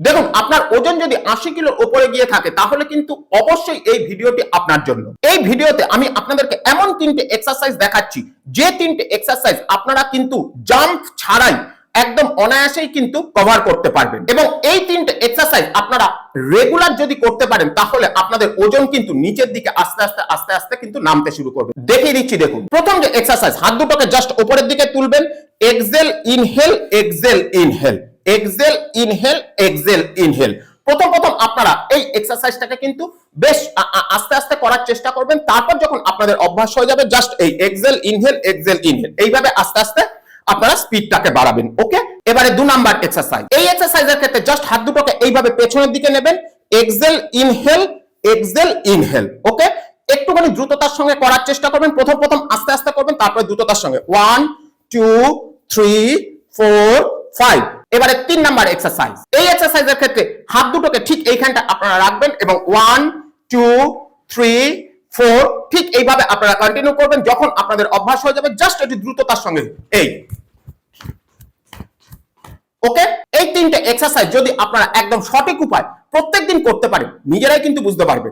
দেখুন, আপনার ওজন যদি 80 কিলোর উপরে গিয়ে থাকে তাহলে কিন্তু অবশ্যই এই ভিডিওটি আপনার জন্য। এই ভিডিওতে আমি আপনাদেরকে এমন 3টে এক্সারসাইজ দেখাচ্ছি, যে 3টে এক্সারসাইজ আপনারা কিন্তু জাম্প ছাড়াই একদম অনায়াসেই কিন্তু কভার করতে পারবেন, এবং এই 3টে এক্সারসাইজ আপনারা রেগুলার যদি করতে পারেন তাহলে আপনাদের ওজন কিন্তু নিচের দিকে আস্তে আস্তে আস্তে আস্তে কিন্তু নামতে শুরু করবে। দেখিয়ে দিচ্ছি, দেখুন। প্রথম যে এক্সারসাইজ, হাত দুটোকে জাস্ট উপরের দিকে তুলবেন, Excel inhale, Excel inhale, Excel inhale, Excel inhale. প্রথম আপনারা এই এক্সারসাইজটাকে কিন্তু বেশ আস্তে আস্তে করার চেষ্টা করবেন। তারপর যখন আপনাদের অভ্যাস হয়ে যাবে, জাস্ট এই এক্সেল ইনহেল, এক্সেল ইনহেল এইভাবে আস্তে আস্তে আপনারা স্পিডটাকে বাড়াবেন। ওকে, এবারে 2 নাম্বার এক্সারসাইজ। এই এক্সারসাইজের ক্ষেত্রে জাস্ট হাত দুটোকে এইভাবে পেছনের দিকে নেবেন, এক্সেল ইনহেল, এক্সেল ইনহেল। ওকে, একটুখানি দ্রুততার সঙ্গে করার চেষ্টা করবেন। প্রথম আস্তে আস্তে করবেন, তারপরে দ্রুততার সঙ্গে। 1 2 3 4 5। এবারে 3 নাম্বার এক্সারসাইজ। এই এক্সারসাইজের ক্ষেত্রে হাত দুটোকে ঠিক এইখানটা আপনারা রাখবেন এবং 1 2 3 4 ঠিক এইভাবে আপনারা কন্টিনিউ করবেন। যখন আপনাদের অভ্যাস হয়ে যাবে, জাস্ট একটু দ্রুততার সঙ্গে এই। ওকে, এই 3টে এক্সারসাইজ যদি আপনারা একদম সঠিক উপায় প্রত্যেকদিন করতে পারেন, নিজেরাই কিন্তু বুঝতে পারবেন।